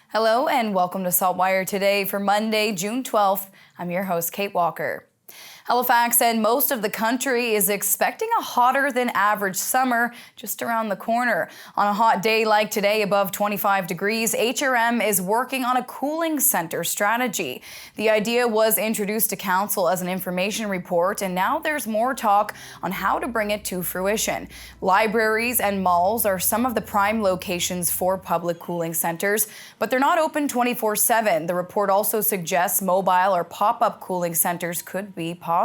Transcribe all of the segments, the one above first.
Hello and welcome to SaltWire today for Monday, June 12th. I'm your host, Kate Walker. Halifax and most of the country is expecting a hotter than average summer just around the corner. On a hot day like today, above 25 degrees, HRM is working on a cooling center strategy. The idea was introduced to council as an information report, and now there's more talk on how to bring it to fruition. Libraries and malls are some of the prime locations for public cooling centers, but they're not open 24/7. The report also suggests mobile or pop-up cooling centers could be possible.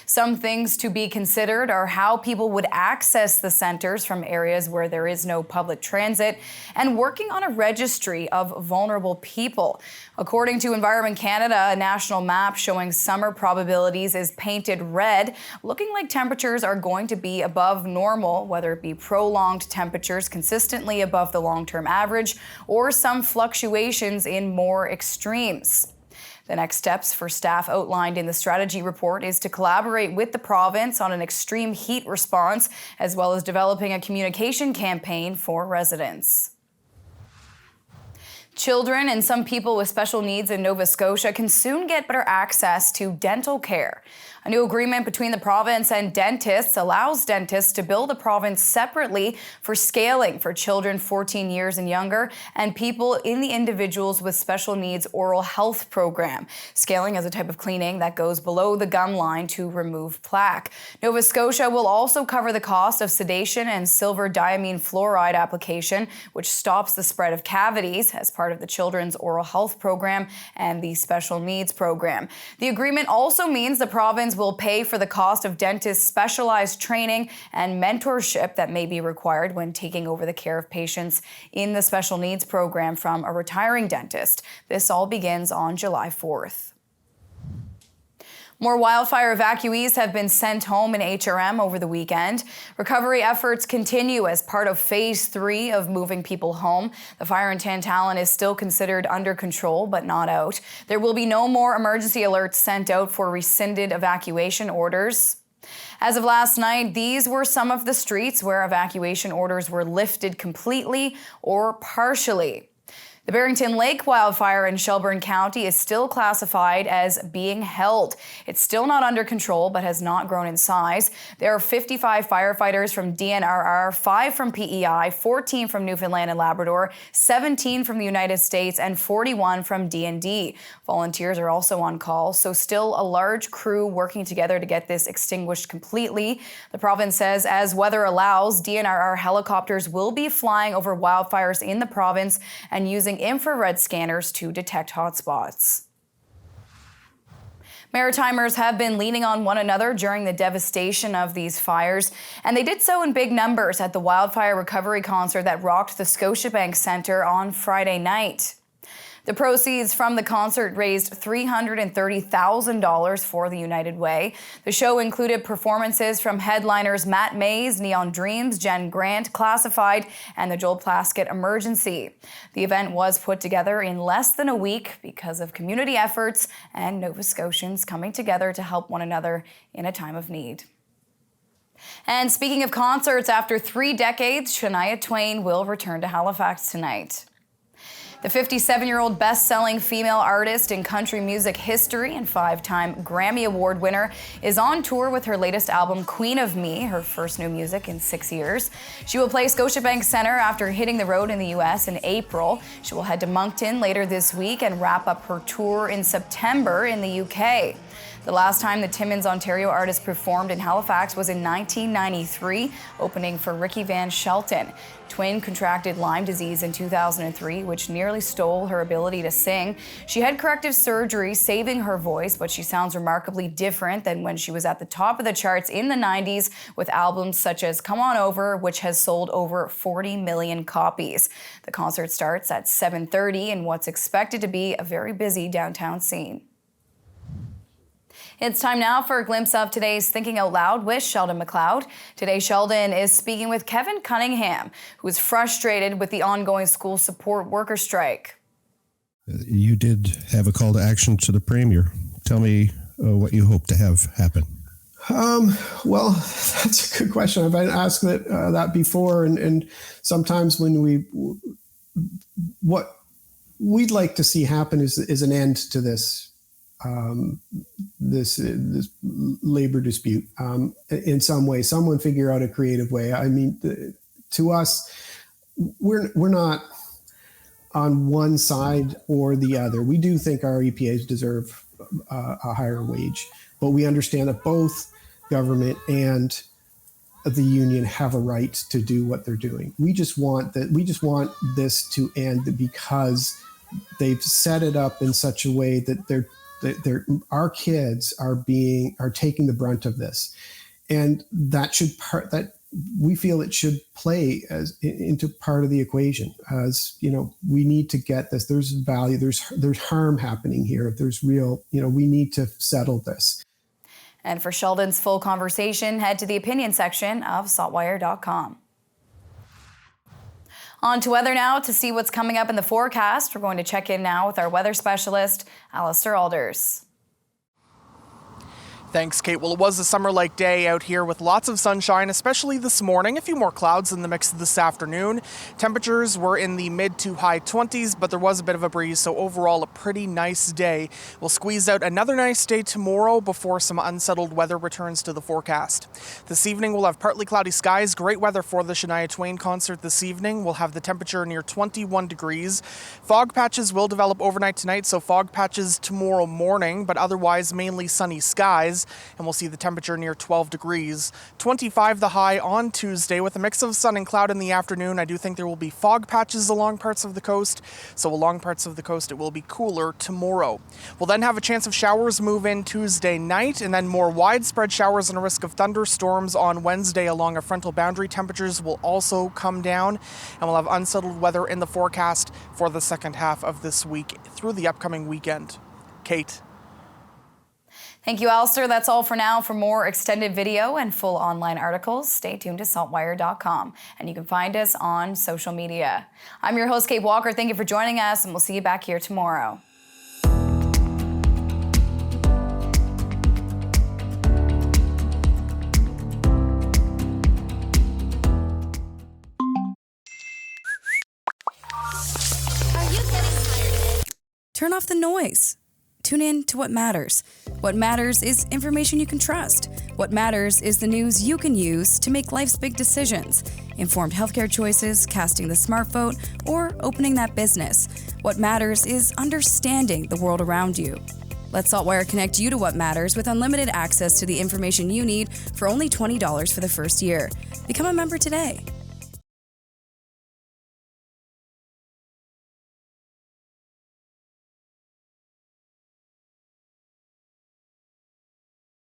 Some things to be considered are how people would access the centers from areas where there is no public transit, and working on a registry of vulnerable people. According to Environment Canada, a national map showing summer probabilities is painted red, looking like temperatures are going to be above normal, whether it be prolonged temperatures consistently above the long-term average or some fluctuations in more extremes. The next steps for staff outlined in the strategy report is to collaborate with the province on an extreme heat response, as well as developing a communication campaign for residents. Children and some people with special needs in Nova Scotia can soon get better access to dental care. A new agreement between the province and dentists allows dentists to bill the province separately for scaling for children 14 years and younger and people in the Individuals with Special Needs Oral Health Program. Scaling is a type of cleaning that goes below the gum line to remove plaque. Nova Scotia will also cover the cost of sedation and silver diamine fluoride application, which stops the spread of cavities as part of the Children's Oral Health Program and the Special Needs Program. The agreement also means the province will pay for the cost of dentists' specialized training and mentorship that may be required when taking over the care of patients in the Special Needs Program from a retiring dentist. This all begins on July 4th. More wildfire evacuees have been sent home in HRM over the weekend. Recovery efforts continue as part of Phase 3 of moving people home. The fire in Tantallon is still considered under control, but not out. There will be no more emergency alerts sent out for rescinded evacuation orders. As of last night, these were some of the streets where evacuation orders were lifted completely or partially. The Barrington Lake wildfire in Shelburne County is still classified as being held. It's still not under control, but has not grown in size. There are 55 firefighters from DNRR, 5 from PEI, 14 from Newfoundland and Labrador, 17 from the United States, and 41 from D&D. Volunteers are also on call, so still a large crew working together to get this extinguished completely. The province says as weather allows, DNRR helicopters will be flying over wildfires in the province and using infrared scanners to detect hotspots. Maritimers have been leaning on one another during the devastation of these fires, and they did so in big numbers at the wildfire recovery concert that rocked the Scotiabank Centre on Friday night. The proceeds from the concert raised $330,000 for the United Way. The show included performances from headliners Matt Mays, Neon Dreams, Jen Grant, Classified, and the Joel Plaskett Emergency. The event was put together in less than a week because of community efforts and Nova Scotians coming together to help one another in a time of need. And speaking of concerts, after 3 decades, Shania Twain will return to Halifax tonight. The 57-year-old best-selling female artist in country music history and 5-time Grammy Award winner is on tour with her latest album, Queen of Me, her first new music in 6 years. She will play Scotiabank Centre after hitting the road in the U.S. in April. She will head to Moncton later this week and wrap up her tour in September in the U.K. The last time the Timmins, Ontario artist performed in Halifax was in 1993, opening for Ricky Van Shelton. Twain contracted Lyme disease in 2003, which nearly stole her ability to sing. She had corrective surgery, saving her voice, but she sounds remarkably different than when she was at the top of the charts in the 90s with albums such as Come On Over, which has sold over 40 million copies. The concert starts at 7:30 in what's expected to be a very busy downtown scene. It's time now for a glimpse of today's Thinking Out Loud with Sheldon McLeod. Today, Sheldon is speaking with Kevin Cunningham, who is frustrated with the ongoing school support worker strike. You did have a call to action to the Premier. Tell me what you hope to have happen. Well, that's a good question. I've been asked that before, and sometimes when what we'd like to see happen is an end to this this labor dispute in some way. Someone figure out a creative way. I mean, to us, we're not on one side or the other. We do think our EPAs deserve a higher wage, but we understand that both government and the union have a right to do what they're doing. We just want this to end because they've set it up in such a way that our kids are taking the brunt of this, and that we feel it should play into part of the equation. As you know, we need to get this. There's value. There's harm happening here. There's real. We need to settle this. And for Sheldon's full conversation, head to the opinion section of SaltWire.com. On to weather now to see what's coming up in the forecast. We're going to check in now with our weather specialist, Alistair Alders. Thanks, Kate. Well, it was a summer-like day out here with lots of sunshine, especially this morning. A few more clouds in the mix this afternoon. Temperatures were in the mid to high 20s, but there was a bit of a breeze, so overall a pretty nice day. We'll squeeze out another nice day tomorrow before some unsettled weather returns to the forecast. This evening we'll have partly cloudy skies. Great weather for the Shania Twain concert this evening. We'll have the temperature near 21 degrees. Fog patches will develop overnight tonight, so fog patches tomorrow morning, but otherwise mainly sunny skies. And we'll see the temperature near 12 degrees. 25 the high on Tuesday with a mix of sun and cloud in the afternoon. I do think there will be fog patches along parts of the coast, so along parts of the coast it will be cooler tomorrow. We'll then have a chance of showers move in Tuesday night, and then more widespread showers and a risk of thunderstorms on Wednesday along a frontal boundary. Temperatures will also come down, and we'll have unsettled weather in the forecast for the second half of this week through the upcoming weekend. Kate. Thank you, Alistair. That's all for now. For more extended video and full online articles, stay tuned to SaltWire.com. And you can find us on social media. I'm your host, Kate Walker. Thank you for joining us, and we'll see you back here tomorrow. Turn off the noise. Tune in to what matters. What matters is information you can trust. What matters is the news you can use to make life's big decisions. Informed healthcare choices, casting the smart vote, or opening that business. What matters is understanding the world around you. Let SaltWire connect you to what matters with unlimited access to the information you need for only $20 for the first year. Become a member today.